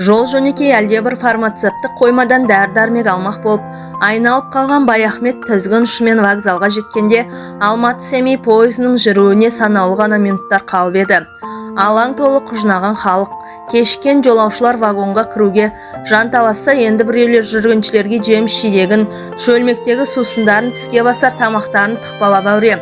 Жол жөнекей әлде бір фармацевттік қоймадан дәрі-дәрмек алмақ болып, айналып қалған Баяхмет тізгін ұшымен вокзалға жеткенде Алматы-Семей пойызының жүруіне санаулы ғана минуттар қалып еді. Алаң толы құжынаған халық, кешіккен жолаушылар вагонға кіруге жанталасса, енді біреулер жүргіншілерге жеміс-жидегін, шөлмектегі сусындарын, тіске басар тамақтарын тықпалап әуре.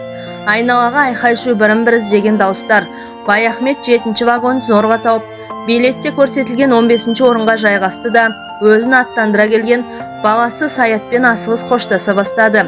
Айналаға айқай-шу, бірін-бірі іздеген дауыстар. Баяхмет 7-ші вагонды зорға тауып, билетте көрсетілген 15-ші орынға жайғасты да, өзін аттандыра келген баласы Саятпен асығыс қоштаса бастады.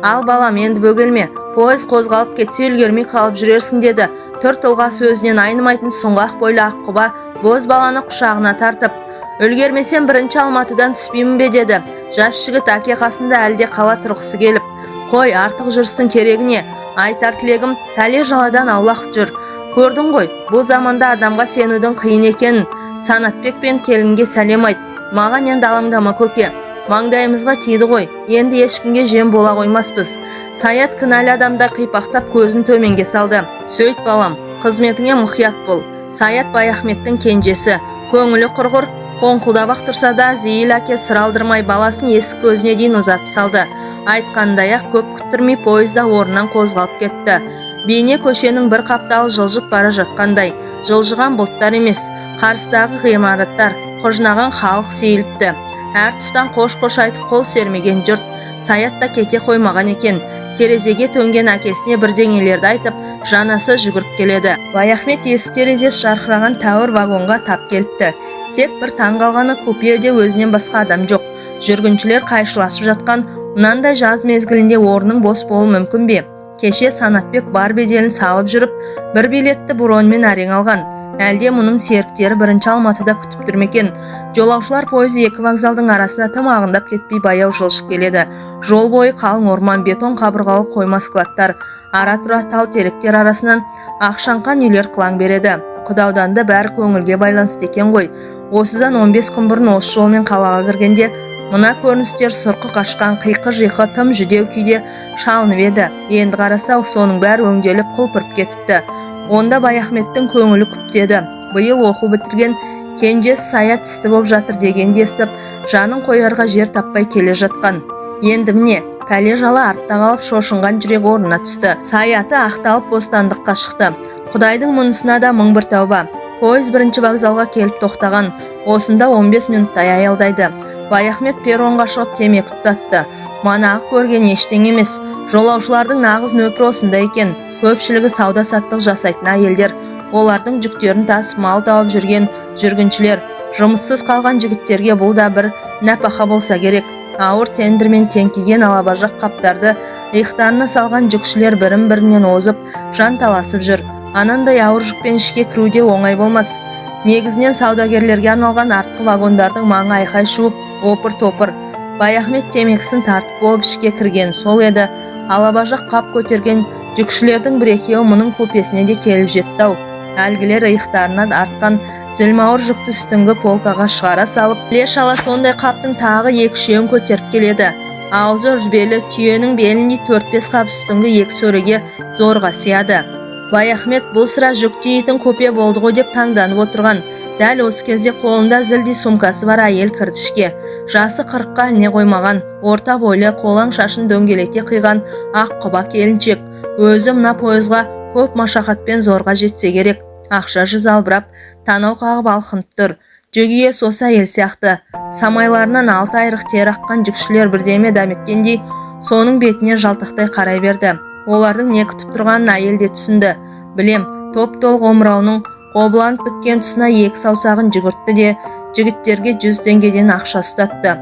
Ал балам, енді бөгелме, пойыз қозғалып кетсе үлгермей қалып жүрерсің, деді. Түр тұлға сөзінен айнымайтын сұңғақ бойлы аққұба боз баланы құшағына тартып. Үлгермесем бірінші Алматыдан түспеймін бе, деді. Жас жігіт әке қасында әлде қала тұрғысы келіп. Қой, артық жүрсің, керегіне. Айтар тілегім, пәле жаладан аулақ жүр. Көрдің ғой, бұл заманда адамға сенудің қиын екенін. Санатбек пен келінге сәлем айт. Маған енді алаңдама көке. Маңдайымызға тиді ғой, енді ешкімге жем бола қоймаспыз. Саят кінәлі адамда қипақтап көзін төменге салды. Сөйт балам, қызметіңе мұқият бол. Саят Баяхметтің кенжесі, көңілі құрғыр, қоңқылдабақ тұрса да, зейіл әке сыр алдырмай баласын есік көзіне дейін ұзатып салды. Айтқандай-ақ көп күттірмей пойызда орнынан қозғалып кетті. Бейне көшенің бір қапталы жылжып бара жатқандай, жылжыған бұлттар емес, қарсыдағы ғимараттар, қожынаған халық сейіліпті. Әр тұстан қош-қош айтып қол сермеген жұрт. Саят та кете қоймаған екен. Терезеге төнген әкесіне бірдеңелерді айтып, жанасы жүгіріп келеді. Баяхмет есік терезесі жарқыраған тәуір вагонға тап келіпті. Тек бір таң қалғаны, купеде өзінен басқа адам жоқ. Жүргіншілер қайшыласып жатқан, мынандай жаз мезгілінде орның бос болуы мүмкін бе? Кеше Санатбек бар беделін салып жүріп, бір билетті броньмен әрең алған. Әлде мұның серіктері бірінші Алматыда күтіп түрмекен. Жолаушылар пойызы екі вокзалдың арасына тым ағындап кетпей баяу жылжып келеді. Жол бойы қалың орман, бетон қабырғалы қойма складтар, ара-тұра тал теректер арасынан ақшаңқан үйлер қылаң береді. Құдауданды бәрі көңілге байланысты екен ғой. Осыдан 15 күн бұрын осы жолмен қалаға кіргенде мына көріністер сұрқы қашқан, қиқы-жиқы тым жүдеу күйде шалынып еді. Енді қараса, соның бәрі өңделіп құлпырып кетіпті. Онда Баяхметтің көңілі күптеді. Биыл оқу бітірген кенжесі Саят істі боп жатыр дегенді естіп, жанын қоярға жер таппай келе жатқан. Енді міне, пәле жала артта қалып шошынған жүрек орнына түсті. Саяты ақталып бостандыққа шықты. Құдайдың мұнысына да мың бір тәуба. Пойыз бірінші вокзалға келіп тоқтаған. Осында 15 минуттай аялдайды. Баяхмет перронға шығып темекі тұтатты. Манағы көрген ештеңе емес. Жолаушылардың нағыз нөпірі осында екен. Көпшілігі сауда-саттық жасайтын әйелдер, олардың жүктерін тасып мал тауып жүрген жүргіншілер. Жұмыссыз қалған жігіттерге бұл да бір нәпақа болса керек. Ауыр тендермен теңкиген алабажақ қаптарды иықтарына салған жүкшілер бірін-бірінен озып, жанталасып жүр. Анандай ауыр жүкпен ішке кіруде оңай болмас. Негізінен саудагерлерге арналған артқы вагондардың маңы айқай-шу, опыр-топыр. Баяхмет темекісін тартып болып ішке кірген сол еді. Алабажақ қап көтерген жүкшілердің бір-екеуі мұның купесіне де келіп жетті-ау. Әлгілер иықтарынан артқан зілмауыр жүкті үстіңгі полкаға шығара салып, іле-шала сондай қаптың тағы 2-3-еуін көтеріп келеді. Аузы үрбелі түйенің беліндей 4-5 қап үстіңгі 2 сөреге зорға сияды. Баяхмет бұл sıra жүк тиейтін купе болды ғой деп таңданып отырған. Дәл осы кезде қолында зілдей сумкасы бар әйел кірді ішке. Жасы 40-қа іліне қоймаған, орта бойлы, қолаң шашын дөңгелете қиған аққұба келіншек. Өзі мына пойызға көп машақатпен зорға жетсе керек. Ақша жүз албырап, танау қағып алқынып тұр. Жүгие соса ел сияқты. Самайларынан 6 айрық тер аққан жүкшілер бірдеме дәметкендей, соның бетіне жалтақтай қарай берді. Олардың не күтіп тұрғанын әйел де түсінді. Білем, топ-толық омырауының қобыланып біткен тұсына 2 саусағын жүгіртті де, жігіттерге 100 теңгеден ақша ұстатты.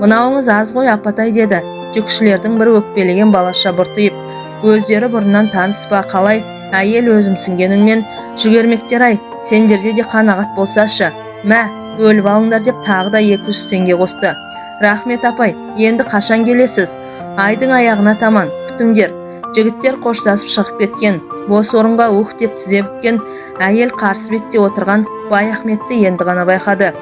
Мынауыңыз аз ғой апатай, деді. Жүкшілердің бір өкпелеген балаша бұртиып. Өздері бұрыннан таныс па қалай? Әйел өзімсінген үнмен, жүгермектер-ай, сендерде де қанағат болсашы. Мә, бөліп алыңдар деп тағы да 200 теңге қосты. Рахмет апай, енді қашан келесіз? Айдың аяғына таман, күтіңдер. Жігіттер қоштасып шығып кеткен. Бос орынға ух деп тізе бүккен әйел қарсы бетте отырған Баяхметті енді ғана байқады.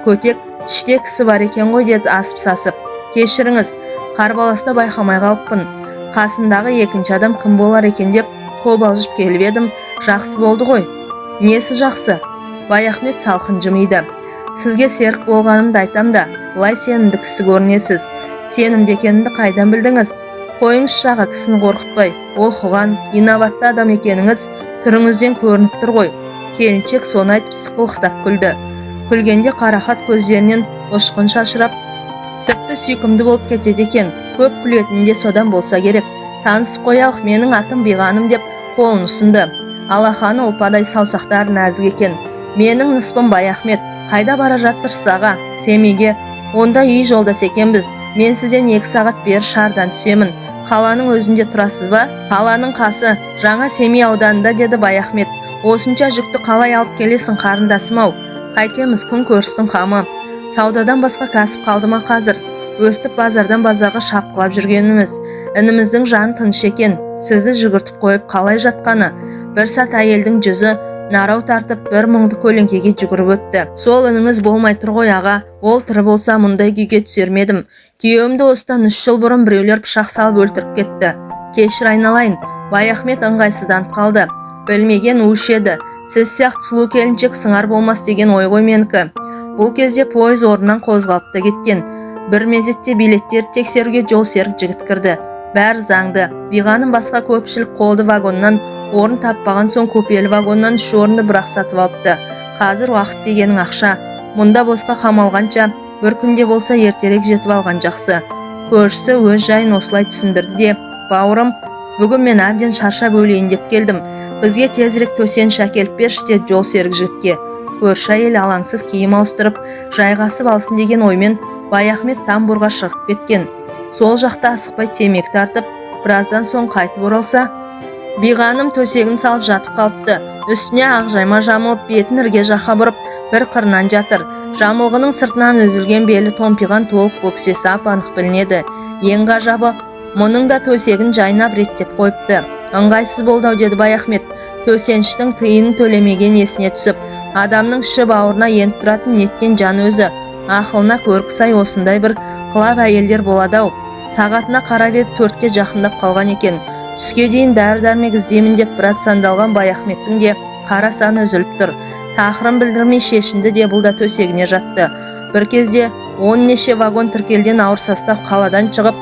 Көтек, іште кісі бар екен ғой, деді асып-сасып. Кешіріңіз, қарбаласта байқамай қалыппын. Қасындағы екінші адам кім болар екен деп қобалжып келіп едім. Жақсы болды ғой. Несі жақсы? Баяхмет салқын жымиды. Сізге серік болғанымды айтам да, бұлай сенімді кісі көрінесіз. Сенімді екенімді қайдан білдіңіз? Қойыңыз шаға, кісіні қорқытпай. Оқыған, инабатты адам екеніңіз түріңізден көрініп тұр ғой. Келіншек соны айтып сықылықтап күлді. Күлгенде қарақат көздерінен ұшқын шашырап, тіпті сүйкімді болып кетеді екен. Көп күлетінде содан болса керек. Танысып қоялық, менің атым Биғаным деп қолын ұсынды. Алақаны ұлпадай, саусақтары нәзік екен. Менің ныспым Баяхмет. Қайда бара жатсырсыз аға? Семейге. Онда үй жолдас екенбіз. Мен сізден 2 сағат бері шардан түсемін. Қаланың өзінде тұрасыз ба? Қаланың қасы, жаңа Семей ауданында, деді Баяхмет. Осынша жүкті қалай алып келесің, қарындасым-ау? Қайтеміз, күн көрсін қамы. Саудадан басқа кәсіп қалды ма қазір? Өстіп базардан базарға шапқылап жүргеніміз. Ініміздің жаны тыныш екен. Сізді жүгіртіп қойып қалай жатқаны? Бір сәт әйелдің жүзі нарау тартып, бір мұңды көлеңкеге жүгіріп өтті. Сол ініңіз болмай тұр ғой аға. Ол тірі болса мұндай күйге түсермедім. Күйеуімді осыдан 3 жыл бұрын біреулер пышақ салып өлтіріп кетті. Кешір айналайын. Баяхмет ыңғайсызданып қалды. Білмеген уыш еді. Сіз сияқты сұлу келіншек сыңар болмас деген ой ғой менікі. Бұл кезде пойыз орнынан қозғалып та кеткен. Бір мезетте билеттер тексеруге жол серік жігіт кірді. Бәрі заңды. Биғаным басқа көпшілік қолды вагоннан орын таппаған соң купелі вагоннан 3 орынды бірақ сатып алыпты. Қазір уақыт дегенің ақша. Мұнда босқа қамалғанша бір күнде болса ертерек жетіп алған жақсы. Көршісі өз жайын осылай түсіндірді де, бауырым, бүгін мен әбден шаршап өлейін деп келдім. Бізге тезірек төсеніш әкеліп берші, деді жол серік жігітке. Көрші әйел алаңсыз киім ауыстырып, жайғасып алсын деген оймен Баяхмет тамбурға шығып кеткен. Сол жақта асықпай темекі тартып, біраздан соң қайтып оралса, Биғаным төсегін салып жатып қалыпты. Үстіне ақ жайма жамылып, бетін ірге жаққа бұрып, бір қырынан жатыр. Жамылғының сыртынан үзілген белі томпиған толық бөксесі ап-анық білінеді. Ең ғажабы, мұның да төсегін жайнап реттеп қойыпты. Ыңғайсыз болды ау, деді Баяхмет. Төсеніштің тиынын төлемеген есіне түсіп, адамның іші бауырына еніп тұратын неткен жан өзі. Ақылына көркі сай осындай бір қылап әйелдер болады ау. Сағатына қарап еді 4-ке жақындап қалған екен. Түске дейін дәрі-дәрмек іздеймін деп біраз сандалған Баяхметтің де қара саны үзіліп тұр. Тақырын білдірмей шешінді де бұл да төсегіне жатты. Бір кезде 10 неше вагон тіркелден ауыр состав қаладан шығып,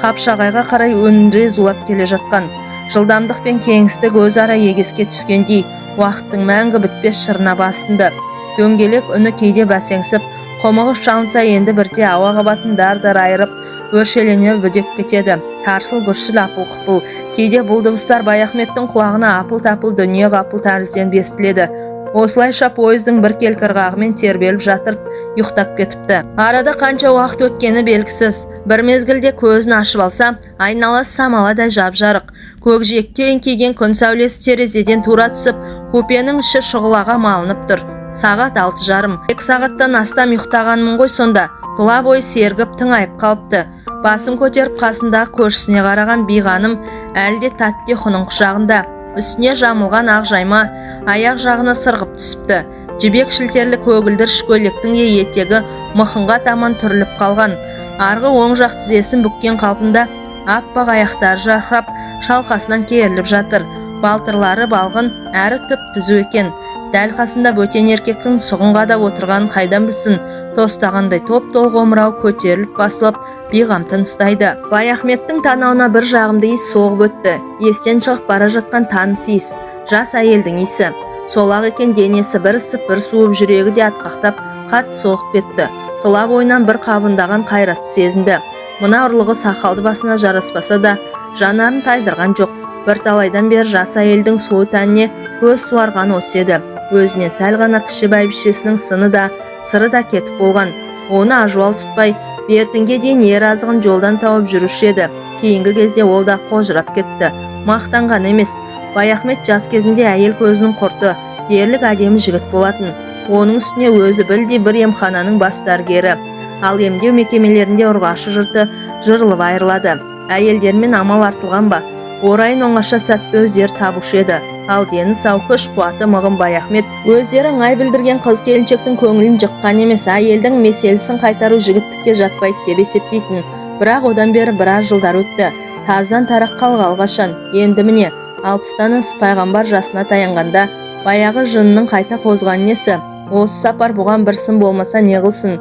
Қапшағайға қарай өндіре зулап келе жатқан. Жылдамдық пен кеңістік өзара егеске түскендей, уақыттың мәңгі бітпес шырына басынды. Дөңгелек үні кейде бәсеңсіп, қомығып шалынса енді бірде ауа қабатын дар-дар айырып, өршелене бүдеп кетеді. Тарсыл-гүршіл апыл-құпыл. Кейде бұл дыбыстар Баяхметтің құлағына апыл-тапыл дүние қапыл тәрізден бестіледі. Осылайша пойыздың бір келкірғағымен тербеліп жатыр, ұйықтап кетіпті. Арада қанша уақыт өткені белгісіз. Бір мезгілде көзін ашып алса, айналасы самаладай жап-жарық. Көкжиекте еңкейген күн сәулесі терезеден тура түсіп, купенің іші шұғылаға малынып тұр. Сағат 6:30. 2 сағаттан астам ұйықтағанмын ғой сонда. Тұла бойы сергіп тыңайып қалыпты. Басын көтеріп қасындағы көршісіне қараған Биғаным әлде тәтті ұйқының құшағында. Үстіне жамылған ақ жайма аяқ жағына сырғып түсіпті. Жібек шілтерлі көгілдір шкөлектің етегі мықынға таман түріліп қалған. Арғы оң жақ тізесін бүккен қалпында аппақ аяқтары жарқырап шалқасынан керіліп жатыр. Балтырлары балғын, әрі түп түзу екен. Дәл қасында бөтен еркектің сұғын қадап отырғанын қайдан білсін. Тостағандай топ-толық омырау көтеріліп басылып, Биғам тыныстайды. Баяхметтің танауына бір жағымды иіс соғып өтті. Естен шығып бара жатқан таныс иіс, жас әйелдің иісі. Сол-ақ екен, денесі бір ысып бір суып, жүрегі де атқақтап қатты соғып кетті. Тұла бойынан бір қабындаған қайратты сезінді. Мына ұрлығы сақалды басына жараспаса да, жанарын тайдырған жоқ. Бір талайдан бері жас әйелдің сұлу тәніне көз суарғаны осы еді. Өзіне сәл ғана кіші бәйбішесінің сыны да, сыры да кетіп болған. Оны ажуал тұтпай, бертінге дейін ер азығын жолдан тауып жүруші еді. Кейінгі кезде ол да қожырап кетті. Мақтанған емес. Баяхмет жас кезінде әйел көзінің құрты, дерлік әдемі жігіт болатын. Оның үстіне өзі білдей бір емхананың бас дәрігері. Ал емдеу мекемелерінде ұрғашы жұрты жырылып айырылады. Әйелдермен амал артылған ба? Орайын оңаша сәтті өздері табушы еді. Ал дені сау, күш қуаты мығым Баяхмет өздері ыңғай білдірген қыз келіншектің көңілін жыққан емес, әйелдің меселісін қайтару жігіттікке жатпайды деп есептейтін. Бірақ одан бері біраз жылдар өтті. Таздан тарақ қалғалы қашан. Енді міне 60-тан асып пайғамбар жасына таянғанда баяғы жынының қайта қозған несі? Осы сапар бұған бір сын болмаса не қылсын,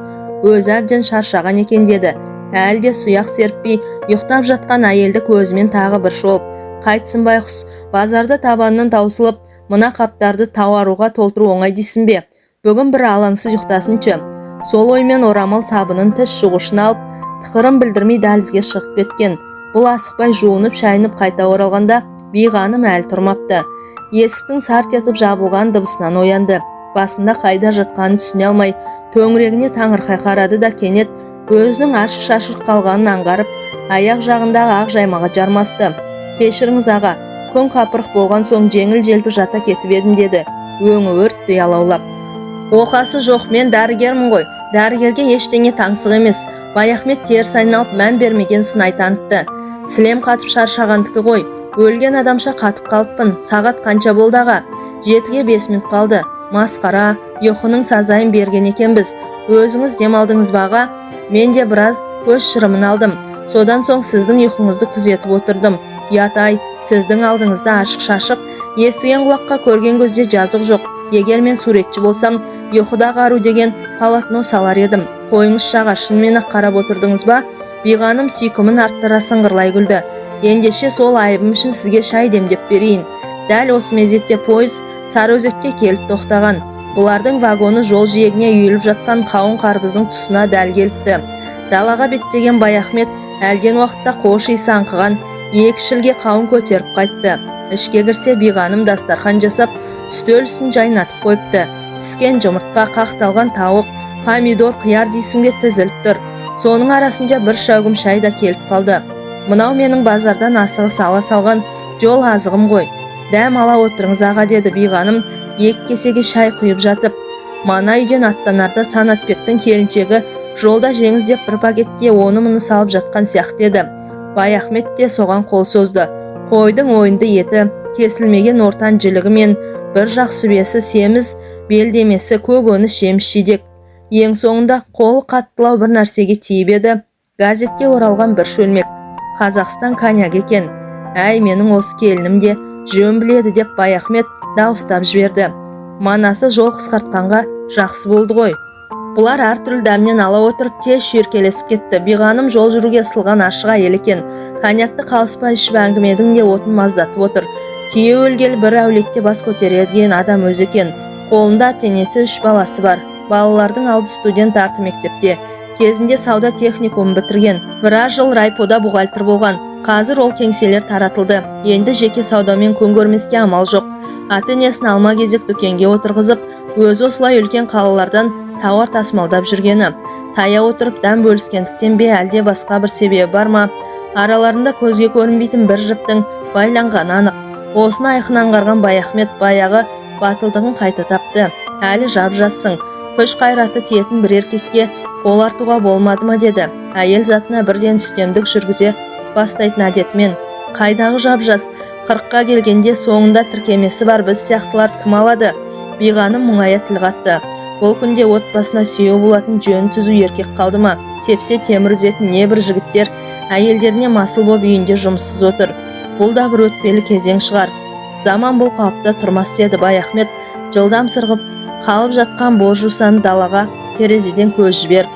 өзі әбден шаршаған екен деді. Әлде сұяқ серппей ұйықтап жатқан әйелді көзімен тағы бір шолып. Қайтсын байқұс, базарда табанынан таусылып, мына қаптарды тауаруға толтыру оңай дейсің бе? Бүгін бір алаңсыз ұйықтасыншы. Сол оймен орамал сабынын тіс жуғышын алып, тықырын білдірмей дәлізге шығып кеткен. Бұл асықпай жуынып шайынып қайта оралғанда Биғаным әлі тұрмапты. Есіктің сарт етіп жабылған дыбысынан оянды. Басында қайда жатқанын түсіне алмай, төңірегіне таңырқай қарады да кенет өзінің ашық-шашық қалғанын аңғарып, аяқ жағындағы ақ жаймаға жармасты. Кешіріңіз аға, күн қапырық болған соң жеңіл-желпі жата кетіп едім деді, өңі өрттей алаулап. Оқасы жоқ, мен дәрігермін ғой. Дәрігерге ештеңе таңсық емес. Баяхмет теріс айналып мән бермеген сынай танытты. Сілем қатып шаршағандікі ғой. Өлген адамша қатып қалыппын. Сағат қанша болды аға? 7-ге 5 минут қалды. Масқара, ұйқының сазайын берген екенбіз. Өзіңіз демалдыңыз ба аға? Мен де біраз көз шырымын алдым. Содан соң сіздің ұйқыңызды күзетіп отырдым. Ятай, сіздің алдыңызда ашық-шашық, естіген құлаққа көрген көзде жазық жоқ. Егер мен суретші болсам, ұйқыдағы ару деген полотно салар едім. Қойыңыз шаға, шынымен-ақ қарап отырдыңыз ба? Биғаным сүйкімін арттыра сыңғырлай күлді. Ендеше сол айыбым үшін сізге шай демдеп берейін. Дәл осы мезетте пойыз Сарыөзекке келіп тоқтаған. Бұлардың вагоны жол жиегіне үйіліп жатқан қауын қарбыздың тұсына дәл келіпті. Далаға беттеген Баяхмет әлден уақытта қош иісі аңқыған 2 шілге қауын көтеріп қайтты. Ішке кірсе Биғаным дастархан жасап, үстел үстін жайнатып қойыпты. Піскен жұмыртқа, қақталған тауық, помидор, қияр дейсің бе тізіліп тұр. Соның арасында бір шәугім шай да келіп қалды. Мынау менің базардан асығы сала салған жол азығым ғой. Дәм ала отырыңыз аға деді Биғаным 2 кесеге шай құйып жатып. Мана үйден аттанарда Санатбектің келіншегі жолда жеңіз деп бір пакетке оны-мұны салып жатқан сияқты еді. Баяхмет те соған қол созды. Қойдың ойынды еті, кесілмеген ортан жілігі мен бір жақ сүбесі, семіз белдемесі, көкөніс, жеміс-жидек. Ең соңында қолы қаттылау бір нәрсеге тиіп еді. Газетке оралған бір шөлмек. Қазақстан коньяк екен. Әй, менің осы келінім де жөн біледі деп Баяхмет дауыстап жіберді. Манасы жол қысқартқанға жақсы болды ғой. Бұлар әртүрлі дәмнен ала отырып тез шүйіркелесіп кетті. Биғаным жол жүруге ысылған ашық әйел екен. Коньякты қалыспай ішіп әңгімедің де отын маздатып отыр. Күйеуі өлгелі бір әулетте бас көтереді адам өзі екен. Қолында тенесі 3 баласы бар. Балалардың алды студент, арты мектепте. Кезінде сауда техникумын бітірген. Біраз жыл райпода бухгалтер болған. Қазір ол кеңселер таратылды. Енді жеке саудамен күн көрмеске амал жоқ. Ата-енесін алма-кезек дүкенге отырғызып, өзі осылай үлкен қалалардан тауар тасымалдап жүргені. Тая отырып дәм бөліскендіктен бе, әлде басқа бір себебі бар ма? Араларында көзге көрінбейтін бір жіптің байланғаны анық. Осыны айқын аңғарған Баяхмет баяғы батылдығын қайта тапты. Әлі жап-жассың. Күш қайраты тиетін бір еркекке қол артуға болмады ма деді. Әйел затына бірден үстемдік жүргізе бастайтын әдетімен. Қайдағы жап-жас, 40-қа келгенде соңында тіркемесі бар біз сияқтылар кім алады? Биғаным мұңая тіл қатты. Бұл күнде отбасына сүйеу болатын жөн түзу еркек қалды ма? Тепсе темір үзетін небір жігіттер әйелдеріне масыл боп үйінде жұмыссыз отыр. Бұл да бір өтпелі кезең шығар. Заман бұл қалыпта тұрмас деді Баяхмет, жылдам сырғып қалып жатқан боз жусаны далаға терезеден көз жіберіп.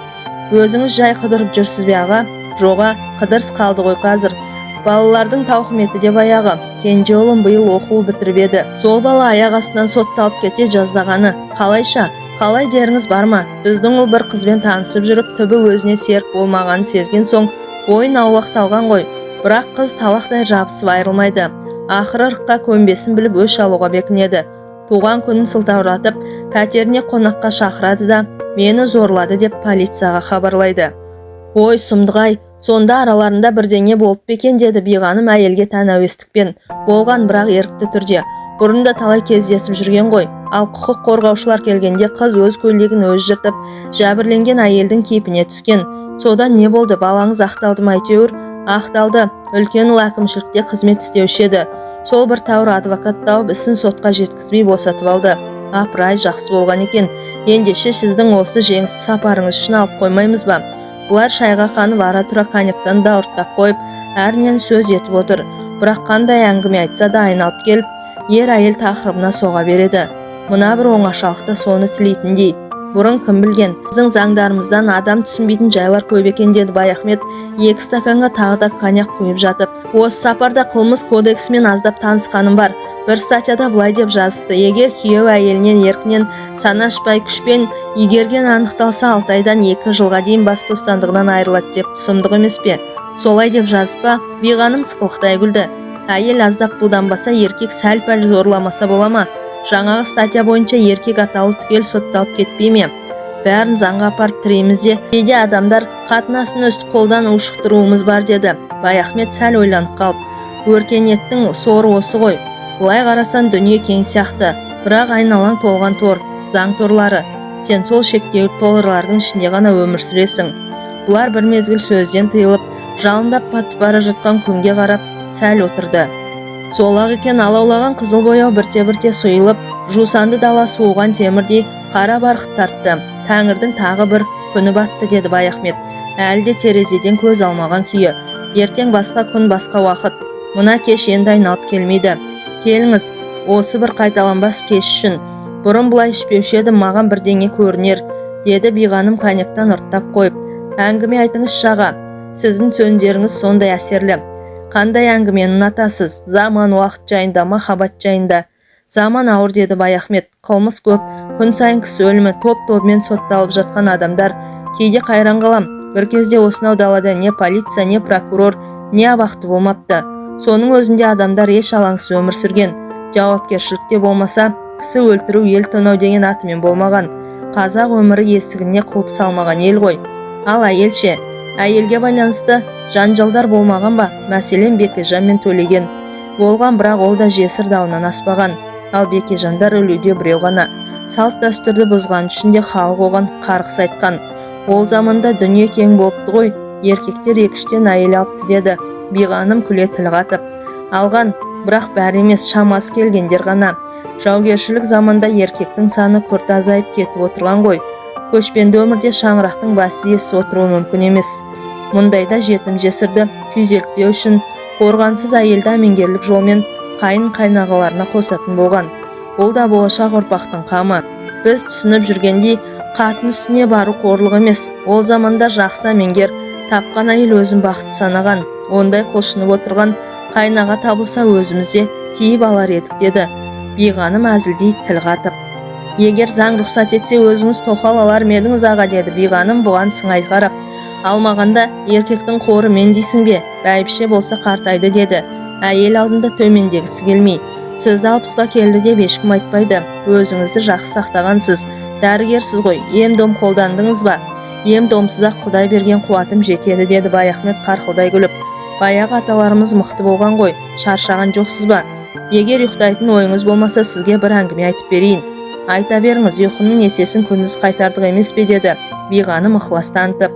Өзіңіз жай қыдырып жүрсіз бе аға? Жоға, қыдырыс қалды ғой қазір. Балалардың тауқыметі де баяғы. Кенже ұлым биыл оқуы бітіріп еді. Сол бала аяқ астынан сотталып кете жаздағаны. Қалайша? Қалай деріңіз бар ма? Біздің ұл бір қызбен танысып жүріп, түбі өзіне серік болмағанын сезген соң, бойын аулақ салған ғой. Бірақ қыз талақтай жабысып айрылмайды. Ақыры ырыққа көнбесін біліп өш алуға бекінеді. Туған күнін сылтауратып, пәтеріне қонаққа шақырады да, мені зорлады деп полицияға хабарлайды. Ой, сұмдығай, сонда араларында бірдеңе болып бекен деді Биғаным әйелге тән әуестікпен. Болған, бірақ ерікті түрде. Бұрында талай кездесіп жүрген ғой. Ал құқық қорғаушылар келгенде қыз өз көйлегін өзі жыртып, жәбірленген әйелдің кейпіне түскен. Содан не болды? Балаңыз ақталды ма әйтеуір? Ақталды. Үлкен ұл әкімшілікте қызмет істеуші еді. Сол бір тәуір адвокат тауып ісін сотқа жеткізбей босатып алды. Апыр-ай, жақсы болған екен. Ендеше сіздің осы жеңісті сапарыңыз үшін алып қоймаймыз ба? Бұлар шайға қанып ара-тұра коньяктан да ұрттап қойып, әрінен сөз етіп отыр. Бірақ қандай әңгіме айтса да айналып келіп, ер әйел тақырыбына соға береді. мына бір оңашалықта соны тілейтіндей. Бұрын кім білген, біздің заңдарымыздан адам түсінбейтін жайлар көп екен, деді Баяхмет 2 стаканға тағы да коньяк құйып жатып. Осы сапарда қылмыс кодексімен аздап танысқаным бар. Бір статьяда былай деп жазыпты: егер күйеу әйелінен еркінен санашпай күшпен егерген анықталса 6 айдан 2 жылға дейін бас бостандығынан айырылады деп. Сұмдық емес пе? Солай деп жазып па? Биғаным сықылықтай күлді. Әйел аздап бұлданбаса, еркек сәл-пәл зорламаса бола ма? Жаңағы статья бойынша еркек атаулы түгел сотталып кетпей ме? Бәрін заңға апарып тіреміз де. Кейде адамдар қатынасын өстіп қолдан ушықтыруымыз бар, деді. Баяхмет сәл ойланып қалып. Өркениеттің соры осы ғой. Бұлай қарасан дүние кең сияқты, бірақ айналаң толған тор, заң торлары. Сен сол шектеулі торлардың ішінде ғана өмір сүресің. Бұлар бір мезгіл сөзден тыйылып, жалындап батып бара жатқан күнге қарап сәл отырды. Сол-ақ екен, алаулаған қызыл бояу бірте-бірте сұйылып, жусанды дала суыған темірдей қара барқыт тартты. Тәңірдің тағы бір күні батты, деді Баяхмет, әлі де терезеден көз алмаған күйі. Ертең басқа күн, басқа уақыт. Мына кеш енді айналып келмейді. Келіңіз, осы бір қайталанбас кеш үшін. Бұрын бұлай ішпеуші едім, маған бірдеңе көрінер, деді Биғаным коньяктан ұрттап қойып. Әңгіме айтыңыз шаға, сіздің сөздеріңіз сондай әсерлі. Қандай әңгімені ұнатасыз? Заман, уақыт жайында, махаббат жайында? Заман ауыр, деді Баяхмет. Қылмыс көп, күн сайын кісі өлімі, топ-тобымен сотталып жатқан адамдар. Кейде қайран қалам. Бір кезде осынау далада не полиция, не прокурор, не абақты болмапты. Соның өзінде адамдар еш алаңсыз өмір сүрген. Жауапкершілікте болмаса, кісі өлтіру, ел тонау деген атымен болмаған. Қазақ өмірі есігіне құлып салмаған ел ғой. Ал әйелше, әйелге байланысты жанжалдар болмаған ба? Мәселен Бекежан мен Төлеген болған, бірақ ол да жесір дауынан аспаған. Ал Бекежандар өлуде біреу ғана. Салт дәстүрді бұзған үшін де халық оған қарғыс айтқан. Ол заманда дүние кең болыпты ғой, еркектер 2-3 әйел алыпты, деді Биғаным күле тіл қатып. Алған, бірақ бәрі емес, шамасы келгендер ғана. Жаугершілік заманда еркектің саны күрт азайып кетіп отырған ғой. Көшпенді өмірде шаңырақтың басы есі отыруы мүмкін емес. Мұндайда жетім жесірді күйзелтпеу үшін қорғансыз әйелді әмеңгерлік жолмен қайын-қайнағаларына қосатын болған. Бұл да болашақ ұрпақтың қамы. Біз түсініп жүргендей, қатын үстіне бару қорлық емес. Ол заманда жақсы әмеңгер тапқан әйел өзін бақытты санаған. Ондай құлшынып отырған қайнаға табылса өзімізде тиіп алар едік, деді Биғаным әзілдей тіл қатып. Егер заң рұқсат етсе, өзіңіз тоқал алар ма едіңіз аға, деді Биғаным бұған сыңай қарап. Алмағанда еркектің қоры мен дейсің бе? Бәйбіше болса қартайды, деді. Әйел алдында төмендегісі келмей. Сізді 60-ға келді деп ешкім айтпайды. Өзіңізді жақсы сақтағансыз. Дәрігерсіз ғой, ем-дом қолдандыңыз ба? Ем-домсыз-ақ Құдай берген қуатым жетеді, деді Баяхмет қарқылдай күліп. Баяғы аталарымыз мықты болған ғой, шаршаған жоқсыз ба? Егер ұйықтайтын ойыңыз болмаса, сізге бір әңгіме айтып берейін. Айта беріңіз, ұйқының есесін күндіз қайтардық емес пе, деді Биғаным ықылас танытып.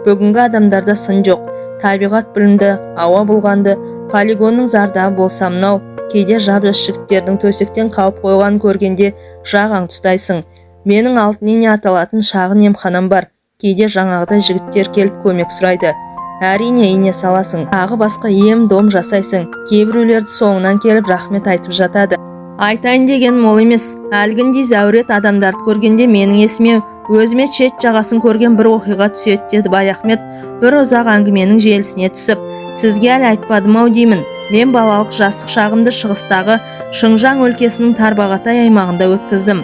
Бүгінгі адамдарда сын жоқ. Табиғат бүлінді, ауа бұлғанды, полигонның зардабы болса мынау. Кейде жап-жас жігіттердің төсектен қалып қойған көргенде жағаң тұстайсың. Менің алтын ине аталатын шағын емханам бар. Кейде жаңағыдай жігіттер келіп көмек сұрайды. Әрине ине саласың, тағы басқа ем-дом жасайсың. Кейбіреулерді соңынан келіп рахмет айтып жатады. Айтайын деген мол емес. Әлгіндей зәурет адамдарды көргенде менің есіме өзіме шет жағасын көрген бір оқиға түседі, деді Баяхмет бір ұзақ әңгіменің желісіне түсіп. Сізге әлі айтпадым-ау деймін. Мен балалық жастық шағымды шығыстағы Шыңжаң өлкесінің Тарбағатай аймағында өткіздім.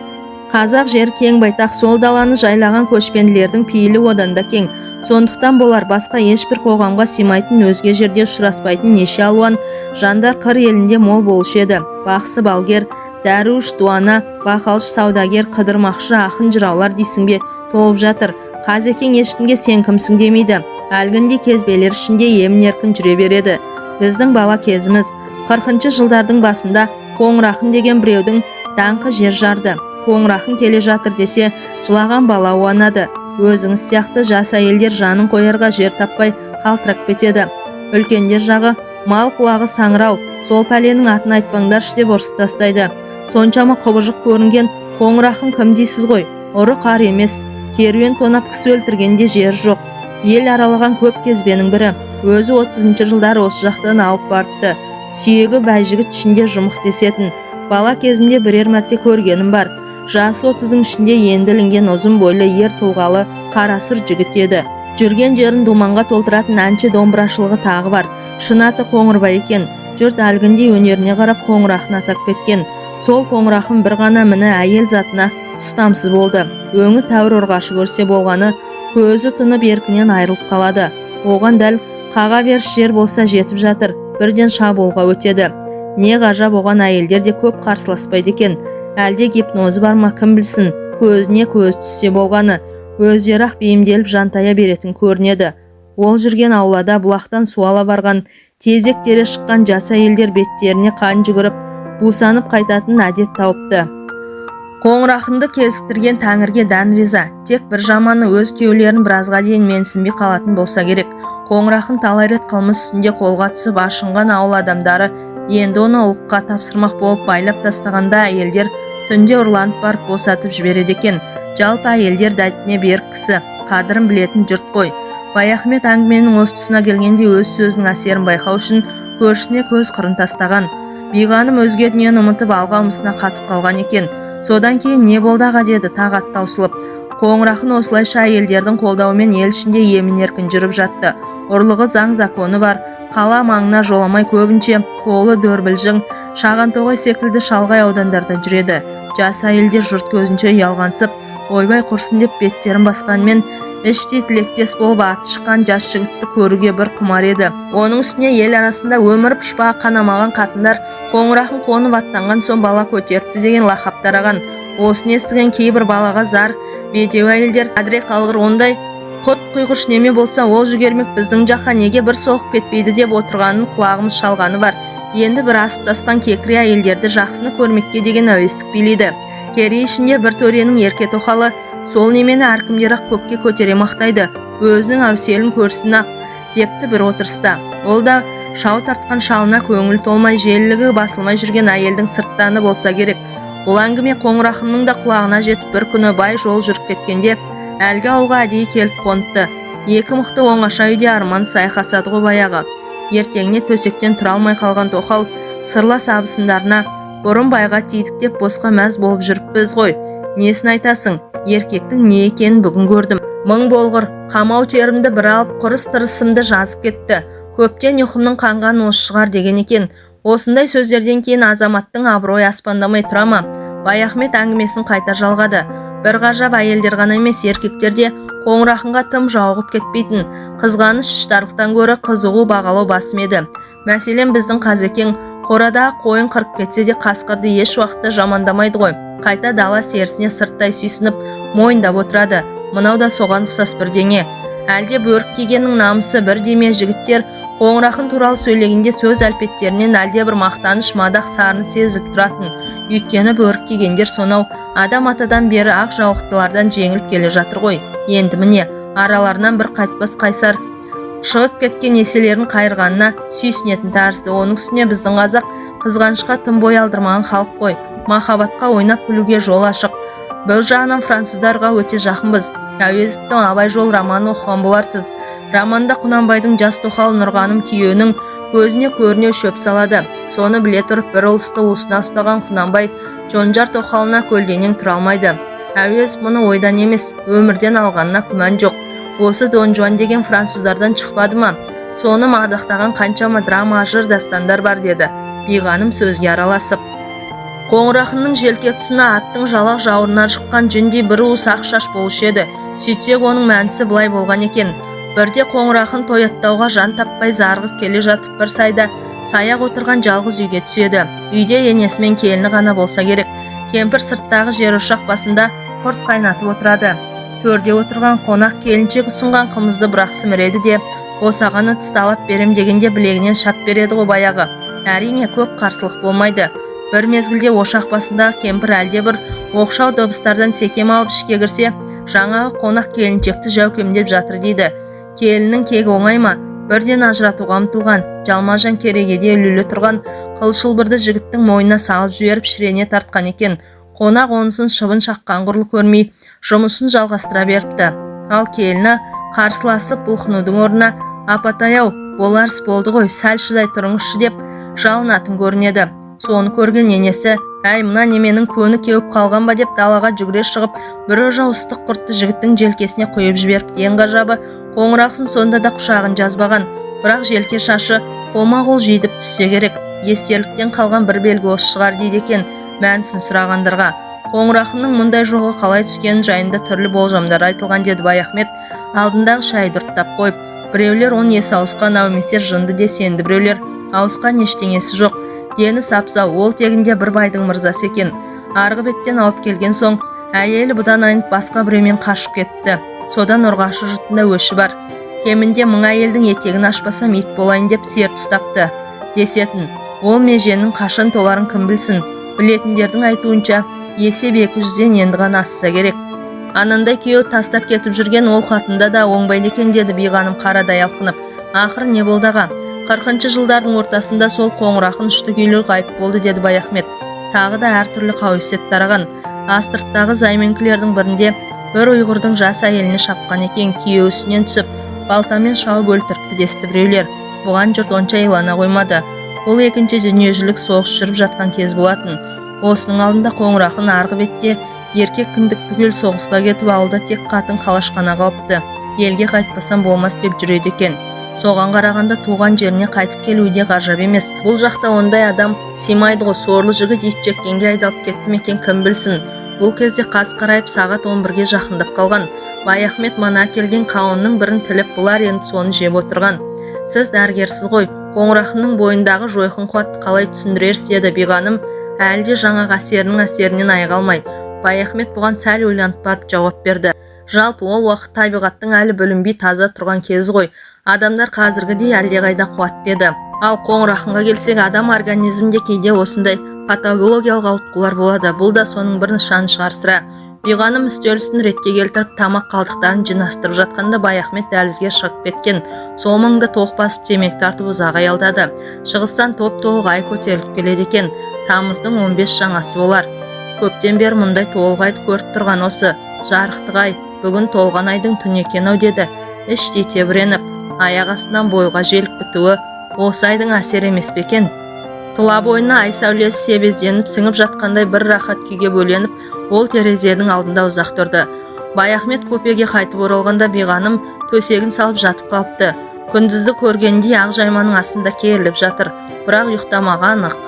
Қазақ жер кең байтақ, сол даланы жайлаған көшпенділердің пейілі одан да кең. Сондықтан болар басқа ешбір қоғамға сыймайтын, өзге жерде ұшыраспайтын неше алуан жандар қыр елінде мол болушы еді. Бақсы, балгер, дәруш, дуана, бақалшы, саудагер, қыдырмақшы, ақын, жыраулар дейсің бе толып жатыр. Қазекең ешкімге сен кімсің демейді. Әлгіндей кезбелер ішінде емін-еркін жүре береді. Біздің бала кезіміз 40-шы жылдардың басында Қоңырақын деген біреудің даңқы жер жарды. Қоңырақын келе жатыр десе, жылаған бала уанады. Өзіңіз сияқты жас әйелдер жанын қоярға жер таппай қалтырап кетеді. Үлкендер жағы мал құлағы саңырау, сол пәленің атын айтпаңдаршы деп ұрсып тастайды. Соншама құбыжық көрінген Қоңырақын кім дейсіз ғой? Ұры қар емес, керуен тонап кісі өлтіргенде жер жоқ. Ел аралаған көп кезбенің бірі. Өзі 30-шы жылдары осы жақтан ауып барыпты. Сүйегі бәйжігіт ішінде жұмық десетін. Бала кезінде бірер мәрте көргенім бар. Жасы 30-ның ішінде енділінген ұзын бойлы ер тұлғалы қара сұр жігіт еді. Жүрген жерін думанға толтыратын әнші домбырашылығы тағы бар. Шын аты Қоңырбай екен. Жұрт әлгіндей өнеріне қарап қоңырақын атап кеткен. Сол қоңырақын бір ғана міні әйел затына ұстамсыз болды. Өңі тәуір ұрғашы көрсе болғаны, көзі тұнып еркінен айырылып қалады. Оған дәл қаға беріш жер болса жетіп жатыр, бірден шабуылға өтеді. Не ғажап, оған әйелдер де көп қарсыласпайды екен. Әлде гипнозы бар ма, кім білсін. Көзіне көз түссе болғаны, өздері-ақ бейімделіп жантая беретін көрінеді. Ол жүрген аулада бұлақтан су ала барған, тезек тере шыққан жас әйелдер беттеріне қан жүгіріп, бусанып қайтатын әдет тауыпты. Қоңырақынды кезіктірген Тәңірге дән риза. Тек бір жаманы өз күйеулерін біразға дейін менсінбей қалатын болса керек. Қоңырақын талай рет қылмыс үстінде қолға түсіп ашынған ауыл адамдары енді оны ұлыққа тапсырмақ болып байлап тастағанда әйелдер түнде ұрланып барып босатып жібереді екен. Жалпы әйелдер дәтіне берік кісі, қадірін білетін жұрт қой. Баяхмет әңгіменің осы тұсына келгенде өз сөзінің әсерін байқау үшін көршісіне көз қырын тастаған. Биғаным өзге дүниені ұмытып алға ұмысына қатып қалған екен. Содан кейін не болды аға деді тағы таусылып. Қоңырақын осылайша әйелдердің қолдауымен ел ішінде емін-еркін жүріп жатты. Ұрлығы заң законы бар. Қала маңына жоламай көбінше қолы дөрбілжің, Шағантоғай секілді шалғай аудандарда жүреді. Жас әйелдер жұрт көзінше ұялғансып, ойбай құрсын деп беттерін басқанмен, іштей тілектес болып аты шыққан жас жігітті көруге бір құмар еді. Оның үстіне ел арасында өмір пұшпағы қанамаған қатындар Қоңырақын қонып аттанған соң бала көтеріпті деген лақап тараған. Осыны естіген кейбір балаға зар, бедеу әйелдер әдіре қалғыр, ондай құт құйғыш неме болса ол жүгермек біздің жаққа неге бір соғып кетпейді деп отырғанын құлағымыз шалғаны бар. Енді бір асып-тасқан кекіре әйелдерді жақсыны көрмекке деген әуестік билейді. Керей ішінде бір төренің ерке тоқалы сол немені әркімдер-ақ көкке көтере мақтайды. Өзінің әуселін көрсін ақ депті бір отырыста. Ол да шау тартқан шалына көңіл толмай, желілігі басылмай жүрген әйелдің сырттаны болса керек. Бұл әңгіме Қоңырақынның да құлағына жетіп бір күні бай жол жүріп кеткенде әлгі ауылға әдейі келіп қоныпты. Екі мықты оңаша үйде арман сайқасады ғой баяғы. Ертеңіне төсектен тұра алмай қалған тоқал сырлас абысындарына бұрын байға тидік деп босқа мәз болып жүріппіз ғой. Несін айтасың? Еркектің не екенін бүгін көрдім. Мың болғыр, қамау терімді бір алып құрыс-тырысымды жазып кетті. Көптен ұйқымның қанғаны осы шығар деген екен. Осындай сөздерден кейін азаматтың абыройы аспандамай тұра ма? Баяхмет әңгімесін қайта жалғады. Бір ғажап әйелдер ғана емес, еркектер де Қоңырақынға тым жауығып кетпейтін. Қызғаныш іштарлықтан гөрі қызығу бағалау басым еді. Мәселен біздің Қазекең қорадағы қойын қырып кетсе де қасқырды еш уақытта жамандамайды ғой. Қайта дала серісіне сырттай сүйсініп мойындап отырады. Мынау да соған ұқсас бірдеңе. Әлде бөрік кигеннің намысы бірдеме? Жігіттер Қоңырақын туралы сөйлегенде сөз әлпеттерінен әлде бір мақтаныш, мадақ сарын сезіп тұратын. Өйткені бөрік кигендер сонау адам атадан бері ақ жаулықтылардан жеңіліп келе жатыр ғой. Енді міне араларынан бір қайтпас қайсар шығып кеткен еселерін қайырғанына сүйсінетін тәрізді. Оның үстіне біздің қазақ қызғанышқа тым бой алдырмаған халық қой. Махаббатқа ойнап күлуге жол ашық. Бұл жағынан француздарға өте жақынбыз. Әуезовтің Абай жол романын оқыған боларсыз. Романда Құнанбайдың жас тоқал Нұрғаным күйеуінің көзіне көріне шөп салады. Соны біле тұрып бір ұлысты уысына ұстаған Құнанбай Жонжар тоқалына көлденең тұра алмайды. Әуезов мұны ойдан емес, өмірден алғанына күмән жоқ. Осы Дон Жуан деген француздардан шықпады ма? Соны мадақтаған қаншама драма, жыр, дастандар бар деді Биғаным сөзге араласып. Қоңырақынның желке тұсына аттың жалақ жауырынан шыққан жүндей бір уыс ақ шаш болушы еді. Сөйтсек оның мәнісі былай болған екен. Бірде Қоңырақын тояттауға жан таппай зарғып келе жатып бір сайда саяқ отырған жалғыз үйге түседі. Үйде енесі мен келіні ғана болса керек. Кемпір сырттағы жер ошақ басында құрт қайнатып отырады. Төрде отырған қонақ келіншек ұсынған қымызды бірақ сіміреді де, босағаны тысталап берем дегенде білегінен шап береді ғой баяғы. Әрине көп қарсылық болмайды. Бір мезгілде ошақ басындағы кемпір әлде бір оқшау дыбыстардан секем алып ішке кірсе, жаңағы қонақ келіншекті жәукемдеп жатыр дейді. Келіннің кегі оңай ма? Бірден ажыратуға ұмтылған, жалма-жан керегеде ілулі тұрған қылшылбырды жігіттің мойнына салып жіберіп шірене тартқан екен. Қонақ онысын шыбын шаққан құрлы көрмей, жұмысын жалғастыра беріпті. Ал келіні қарсыласып бұлқынудың орнына, апатай-ау, боларыс болды ғой, сәл шыдай тұрыңызшы деп жалынатын көрінеді. Соны көрген енесі, әй мына неменің көні кеуіп қалған ба деп далаға жүгіре шығып, бір ожа ыстық құртты жігіттің желкесіне құйып жіберіп, ең ғажабы қоңырақсын сонда да құшағын жазбаған, бірақ желке шашы қолма-қол жидіп түссе керек. Естерліктен қалған бір белгі осы шығар дейді екен мәнісін сұрағандарға. Қоңырақының мұндай жоғы қалай түскені жайында түрлі болжамдар айтылған деді Баяхмет, алдындағы шайды ұрттап қойып. Біреулер оның есі ауысқан, әумесе жынды де сенді, біреулер ауысқан ештеңесі жоқ, дені сапса, ол тегінде бір байдың мырзасы екен. Арғы беттен ауып келген соң, әйелі бұдан айнып басқа біреумен қашып кетті. Содан ұрғашы жұртында өші бар. Кемінде 1000 әйелдің етегін ашпасам ит болайын деп серт ұстапты десетін. Ол меженің қашан толарын кім білсін. Білетіндердің айтуынша, есеп 200-ден енді ғана асса керек. Анандай күйеу тастап кетіп жүрген ол хатында да оңбайды екен деді Биғаным қарадай алқынып. Ақыры не болды аға? 40-шы жылдардың ортасында сол қоңырақын үшті күйлі ғайып болды деді Баяхмет. Тағы да әртүрлі қауесет тараған. Астырттағы займенкілердің бірінде бір ұйғырдың жас әйеліне шапқан екен, күйеу үстінен түсіп, балтамен шауып өлтіріпті десті біреулер. Бұған жұрт онша илана қоймады. Бұл екінші дүниежүзілік соғыс жүріп жатқан кез болатын. Осының алдында қоңырақын арғы бетте еркек кіндік түгел соғысқа кетіп, ауылда тек қатын қалашқана қалыпты. Елге қайтпасам болмас деп жүреді екен. Соған қарағанда туған жеріне қайтып келуі де ғажап емес. Бұл жақта ондай адам симайды ғой, сорлы жігіт ит жеккенге айдалып кетті ме екен, кім білсін. Бұл кезде қас қарайып сағат 11-ге жақындап қалған. Баяхмет мана келген қауынның бірін тіліп, бұлар енді соны жеп отырған. Сіз дәрігерсіз ғой, қоңырақының бойындағы жойқын қуатты қалай түсіндірерсіз деді Биғаным, әлі де жаңа әсерінің әсерінен айыға алмай. Баяхмет бұған сәл ойланып барып жауап берді. Жалпы ол уақыт табиғаттың әлі бүлінбей таза тұрған кезі ғой. Адамдар қазіргідей әлдеқайда қуатты еді. Ал қоңырақынға келсек, адам организмде кейде осындай патологиялық ауытқулар болады. Бұл да соның бір нышаны шығар сірә. Биғаным үстел үстін ретке келтіріп, тамақ қалдықтарын жинастырып жатқанда Баяхмет дәлізге шығып кеткен. Сол маңда тоқ басып темек тартып ұзақ аялдады. Шығыстан топ-толық ай көтеріліп келеді екен. Тамыздың 15 жаңасы болар. Көптен бері мұндай толғайды көріп тұрған осы. Жарықтық ай, бүгін толған айдың түні екен-ау деді. Іштей тебіреніп, аяқ астынан бойға желіп бітуі осы айдың әсер емес пе екен? Тұла бойына ай сәулесі себезденіп сіңіп жатқандай бір рахат күйге бөленіп, ол терезенің алдында ұзақ тұрды. Баяхмет көпеге қайтып оралғанда Биғаным төсегін салып жатып қалыпты. Күндізді көргенде ақ жайманың астында керіліп жатыр, бірақ ұйықтамаған ақ.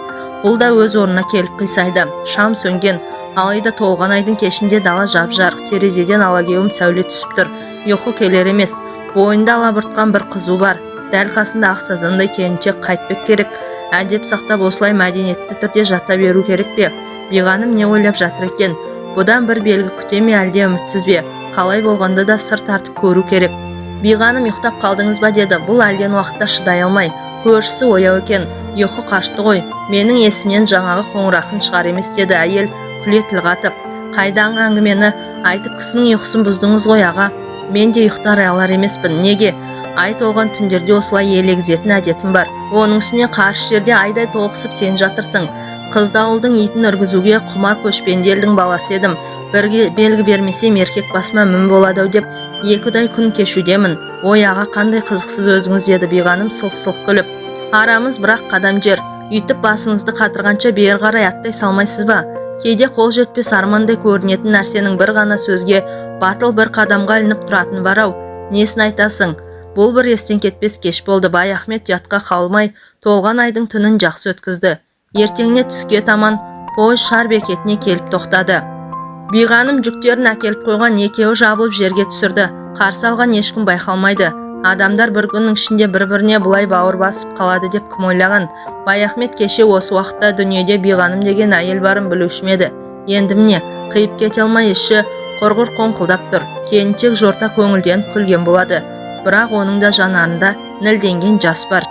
Бұл да өз орнына келіп қисайды. Шам сөнген, алайда толған айдың кешінде дала жап-жарық, терезеден алагеуім сәуле түсіп тұр. Ұйқы келер емес. Бойында алабұртқан бір қызу бар. Дәл қасында ақ сазандай келіншек қайтпек керек. Әдеп сақтап осылай мәдениетті түрде жата беру керек пе? Биғаным не ойлап жатыр екен? Бұдан бір белгі күте ме, әлде үмітсіз бе? Қалай болғанда да сыр тартып көру керек. Биғаным, ұйықтап қалдыңыз ба деді. Бұл әлден уақытта шыдай алмай. Көршісі ояу екен. Ұйқы қашты ғой. Менің есімнен жаңағы қоңырақын шығар емес деді әйел күле тіл қатып. Қайдағы әңгімені айтып кісінің ұйқысын бұздыңыз ғой аға. Мен де ұйықтар алар емеспін. Неге? Ай толған түндерде осылай елегізетін әдетім бар. Оның үстіне қарсы жерде айдай толықсып сен жатырсың. Қызды ауылдың итін үргізуге құмар көшпенді елдің баласы едім. Бірге белгі бермесем еркек басыма мін болады деп 2-дай күн кешудемін. Ой аға, қандай қызықсыз өзіңіз деді Биғаным сылқ-сылқ күліп. Арамыз бірақ қадам жер. Үйтіп басыңызды қатырғанша бері қарай аттай салмайсыз ба? Кейде қол жетпес армандай көрінетін нәрсенің бір ғана сөзге батыл бір қадамға ілініп тұратын бар-ау. Несін айтасың? Бұл бір естен кетпес кеш болды. Баяхмет ұятқа қалмай толған айдың түнін жақсы өткізді. Ертеңіне түске таман пойыз шар бекетіне келіп тоқтады. Биғаным жүктерін әкеліп қойған екеуі жабылып жерге түсірді. Қарсы алған ешкім байқалмайды. Адамдар бір күннің ішінде бір-біріне бұлай бауыр басып қалады деп кім ойлаған? Баяхмет кеше осы уақытта дүниеде Биғаным деген әйел барын білуші еді. Енді міне, қиып кете алмай іші құрғыр қоңқылдап тұр. Келіншек жорта көңілден күлген болады. Бірақ оның да жанарында нілденген жас бар.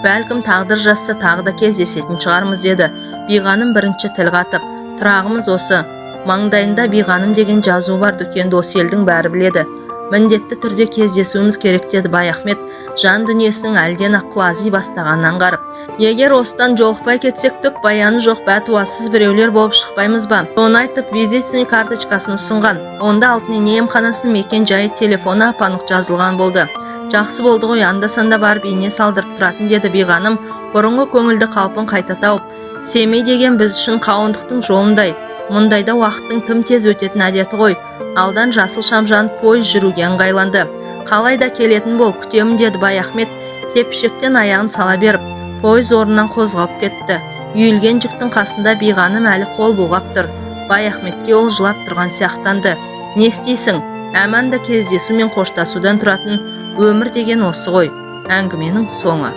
Бәлкім тағдыр жазса тағы да кездесетін шығармыз деді. Биғаным бірінші тіл қатып. Тұрағымыз осы. Маңдайында Биғаным деген жазу бар, дүкенді осы елдің бәрі біледі. Міндетті түрде кездесуіміз керек деді Баяхмет, жан дүниесінің әлден ақ құлази бастағанын аңғарып. Егер осыдан жолықпай кетсек түк баяны жоқ, бәтуасыз біреулер болып шықпаймыз ба? Оны айтып визитный карточкасын ұсынған. Онда алтын емханасының мекен жайы, телефоны апанық жазылған болды. Жақсы болды ғой, анда-санда барып ине салдырып тұратын деді Биғаным, бұрынғы көңілді қалпын қайта тауып. Семей деген біз үшін қауындықтың жолындай. Мұндайда уақыттың тым тез өтетін әдеті ғой. Алдан жасыл шам жанып пойыз жүруге ыңғайланды. Қалайда келетін бол, күтемін деді Баяхмет, тепшіктен аяғын сала беріп. Пойыз орнынан қозғалып кетті. Үйілген жүктің қасында биғаным әлі қол бұлғап тұр. Баяхметке ол жылап тұрған сияқтанды. Не істейсің? Әманда кездесу мен қоштасудан тұратын өмір деген осы ғой. Әңгіменің соңы.